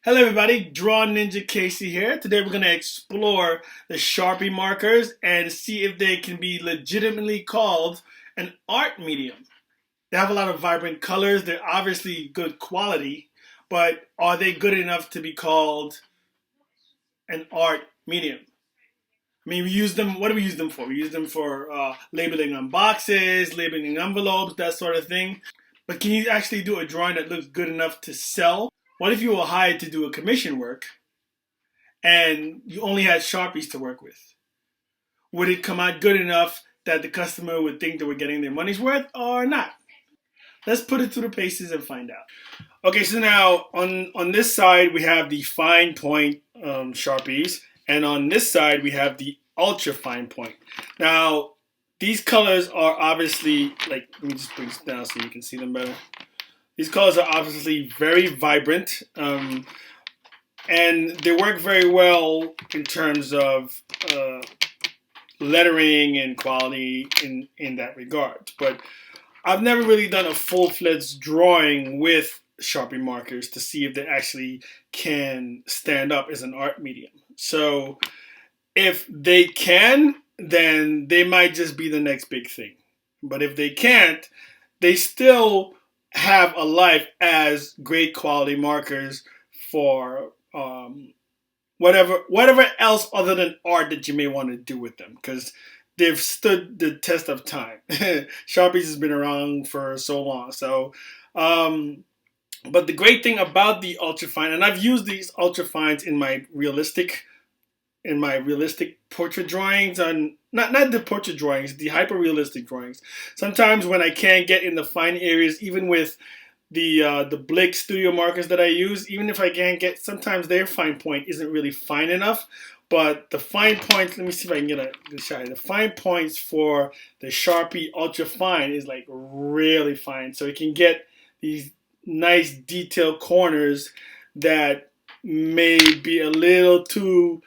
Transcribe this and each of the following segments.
Hello everybody, drawninjakc here. Today we're going to explore the Sharpie markers and see if they can be legitimately called an art medium. They have a lot of vibrant colors, they're obviously good quality, but are they good enough to be called an art medium? I mean, we use them, what do we use them for? We use them for labeling on boxes, labeling envelopes, that sort of thing. But can you actually do a drawing that looks good enough to sell? What if you were hired to do a commission work and you only had Sharpies to work with? Would it come out good enough that the customer would think they were getting their money's worth or not? Let's put it through the paces and find out. Okay, so now on this side we have the fine point Sharpies, and on this side we have the ultra fine point. Now these colors are obviously, like, let me just bring this down so you can see them better. These colors are obviously very vibrant, and they work very well in terms of lettering and quality in that regard. But I've never really done a full-fledged drawing with Sharpie markers to see if they actually can stand up as an art medium. So if they can, then they might just be the next big thing. But if they can't, they still have a life as great quality markers for whatever else other than art that you may want to do with them, because they've stood the test of time. Sharpies has been around for so long. So, but the great thing about the ultrafine, and I've used these ultrafines in my realistic portrait drawings, on not the portrait drawings, the hyper realistic drawings. Sometimes when I can't get in the fine areas, even with the Blick studio markers that I use, even if I can't get, sometimes their fine point isn't really fine enough. But the fine points, let me see if I can get a good shot. The fine points for the Sharpie Ultra Fine is like really fine. So it can get these nice detailed corners that may be a little too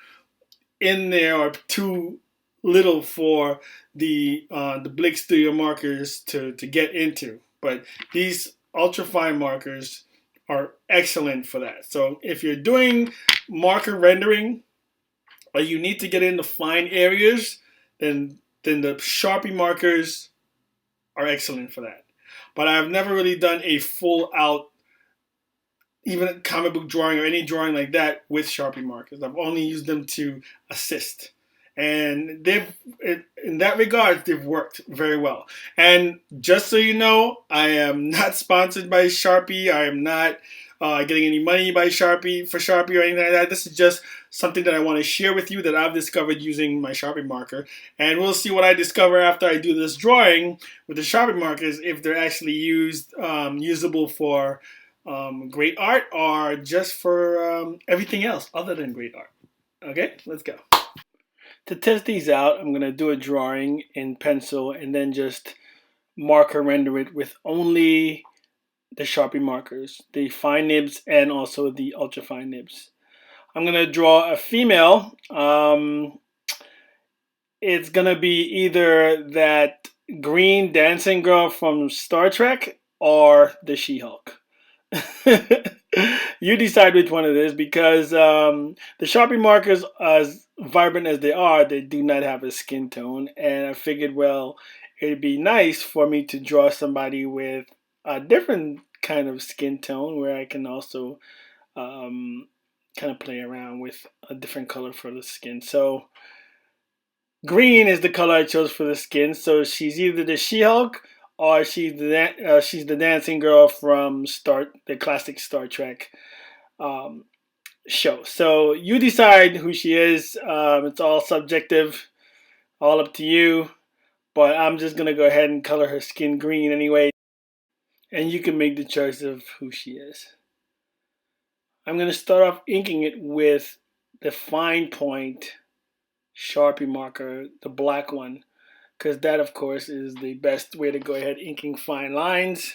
in there or too little for the Blick Studio markers to get into. But these ultrafine markers are excellent for that. So if you're doing marker rendering or you need to get into fine areas, then the Sharpie markers are excellent for that. But I've never really done a full out, even a comic book drawing or any drawing like that with Sharpie markers. I've only used them to assist. And in that regard, they've worked very well. And just so you know, I am not sponsored by Sharpie. I am not getting any money by Sharpie or anything like that. This is just something that I want to share with you that I've discovered using my Sharpie marker. And we'll see what I discover after I do this drawing with the Sharpie markers, if they're actually usable for great art or just for everything else other than great art. Okay, let's go. To test these out, I'm going to do a drawing in pencil and then just marker render it with only the Sharpie markers, the fine nibs and also the ultra fine nibs. I'm going to draw a female. It's going to be either that green dancing girl from Star Trek or the She-Hulk. You decide which one it is, because the Sharpie markers, as vibrant as they do not have a skin tone, and I figured, well, it'd be nice for me to draw somebody with a different kind of skin tone where I can also kind of play around with a different color for the skin. So green is the color I chose for the skin, so she's either the She-Hulk or she's the dancing girl from the classic Star Trek show. So you decide who she is. It's all subjective, all up to you. But I'm just gonna go ahead and color her skin green anyway, and you can make the choice of who she is. I'm gonna start off inking it with the fine point Sharpie marker, the black one, because that, of course, is the best way to go ahead inking fine lines.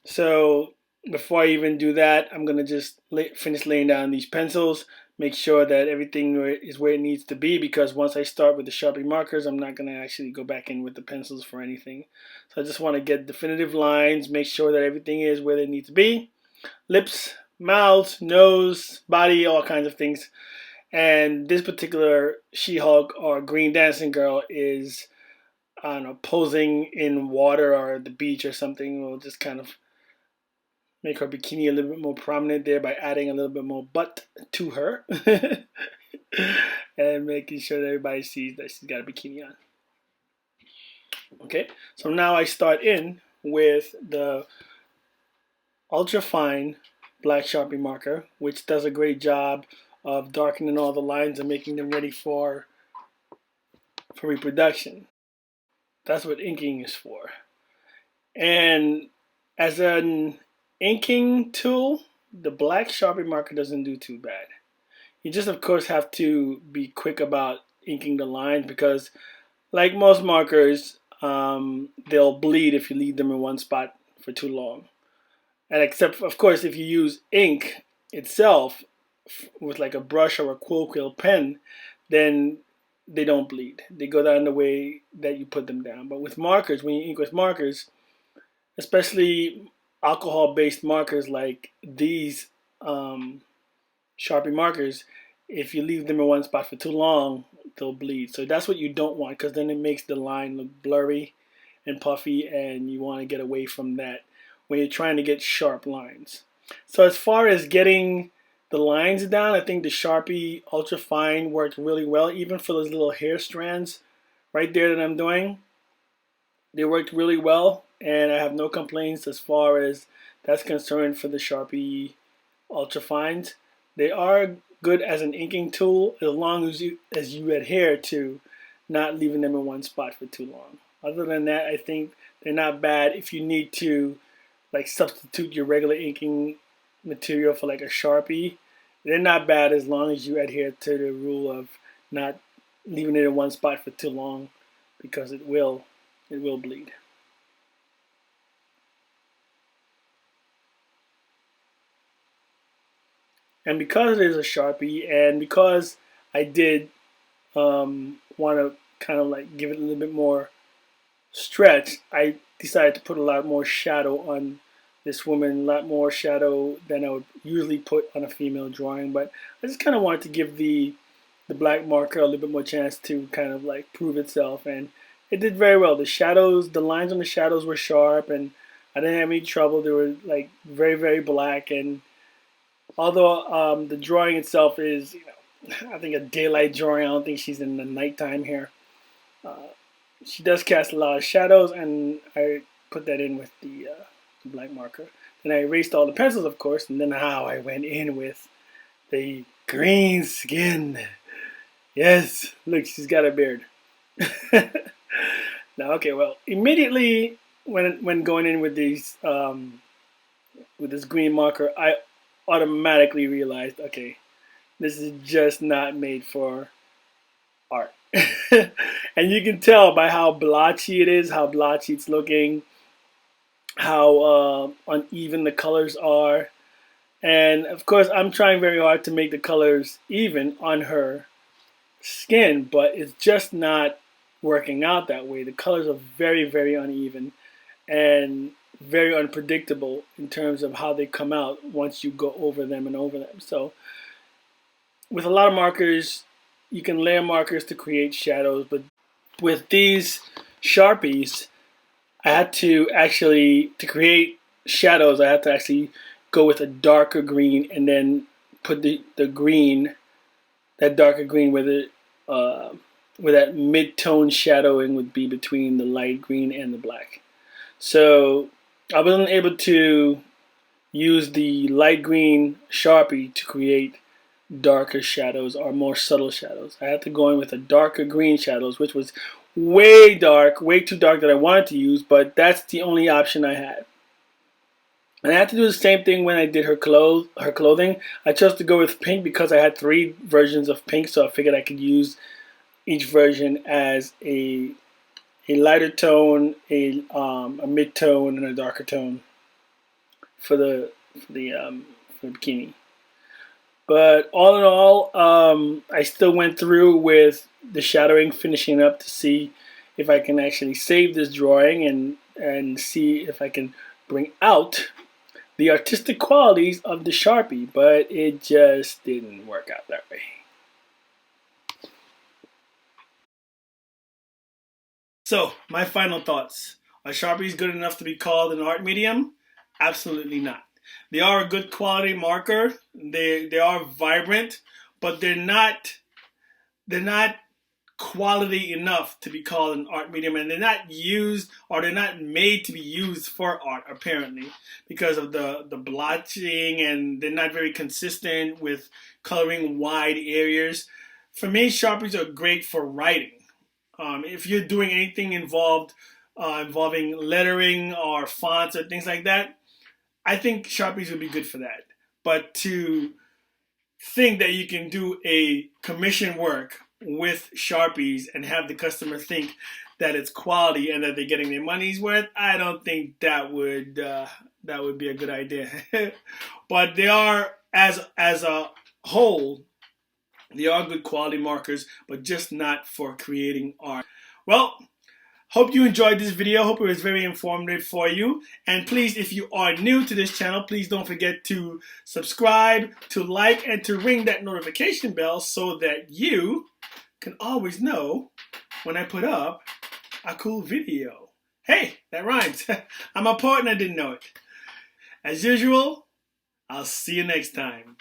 So before I even do that, I'm going to just finish laying down these pencils, make sure that everything is where it needs to be, because once I start with the Sharpie markers, I'm not going to actually go back in with the pencils for anything. So I just want to get definitive lines, make sure that everything is where they need to be. Lips, mouth, nose, body, all kinds of things. And this particular She-Hulk or Green Dancing Girl is, I don't know, posing in water or the beach or something. We'll just kind of make her bikini a little bit more prominent there by adding a little bit more butt to her. And making sure that everybody sees that she's got a bikini on. Okay, so now I start in with the ultra fine black Sharpie marker, which does a great job of darkening all the lines and making them ready for reproduction. That's what inking is for. And as an inking tool, the black Sharpie marker doesn't do too bad. You just, of course, have to be quick about inking the lines because, like most markers, they'll bleed if you leave them in one spot for too long. And except, of course, if you use ink itself with like a brush or a quill pen, then they don't bleed. They go down the way that you put them down. But with markers, when you ink with markers, especially alcohol-based markers like these Sharpie markers, if you leave them in one spot for too long, they'll bleed. So that's what you don't want, because then it makes the line look blurry and puffy, and you want to get away from that when you're trying to get sharp lines. So as far as getting the lines down, I think the Sharpie Ultra Fine worked really well, even for those little hair strands right there that I'm doing. They worked really well, and I have no complaints as far as that's concerned for the Sharpie Ultra Fines. They are good as an inking tool as long as you adhere to not leaving them in one spot for too long. Other than that, I think they're not bad if you need to like substitute your regular inking material for like a Sharpie. They're not bad as long as you adhere to the rule of not leaving it in one spot for too long, because it will bleed. And because it is a Sharpie, and because I did want to kind of like give it a little bit more stretch, I decided to put a lot more shadow on this woman, a lot more shadow than I would usually put on a female drawing. But I just kind of wanted to give the black marker a little bit more chance to kind of like prove itself, and it did very well. The shadows, the lines on the shadows were sharp, and I didn't have any trouble. They were like very, very black, and although the drawing itself is, I think a daylight drawing, I don't think she's in the nighttime here. She does cast a lot of shadows, and I put that in with the black marker. Then I erased all the pencils, of course, and then I went in with the green skin. Yes, look, she's got a beard. Now, okay, well, immediately when going in with these with this green marker, I automatically realized, okay, this is just not made for art. And you can tell by how blotchy it is, how blotchy it's looking, how uneven the colors are. And of course, I'm trying very hard to make the colors even on her skin, but it's just not working out that way. The colors are very, very uneven and very unpredictable in terms of how they come out once you go over them and over them. So with a lot of markers, you can layer markers to create shadows, but with these Sharpies, I had to actually, to create shadows, I had to actually go with a darker green and then put the green, that darker green with it, where that mid-tone shadowing would be between the light green and the black. So I wasn't able to use the light green Sharpie to create darker shadows or more subtle shadows. I had to go in with a darker green shadows, which was way dark, way too dark that I wanted to use, but that's the only option I had. And I had to do the same thing when I did her clothing. I chose to go with pink because I had 3 versions of pink, so I figured I could use each version as a lighter tone, a mid-tone, and a darker tone for the bikini. But all in all, I still went through with the shadowing, finishing up to see if I can actually save this drawing and see if I can bring out the artistic qualities of the Sharpie, but it just didn't work out that way. So, my final thoughts. Are Sharpies good enough to be called an art medium? Absolutely not. They are a good quality marker. They are vibrant, but they're not quality enough to be called an art medium, and they're not used, or they're not made to be used for art, apparently, because of the blotching, and they're not very consistent with coloring wide areas. For me, Sharpies are great for writing. If you're doing anything involving lettering or fonts or things like that, I think Sharpies would be good for that. But to think that you can do a commission work with Sharpies and have the customer think that it's quality and that they're getting their money's worth, I don't think that would be a good idea. But they are, as a whole, they are good quality markers, but just not for creating art. Well, hope you enjoyed this video. Hope it was very informative for you. And please, if you are new to this channel, please don't forget to subscribe, to like, and to ring that notification bell so that you can always know when I put up a cool video. Hey, that rhymes. I'm a poet and I didn't know it. As usual, I'll see you next time.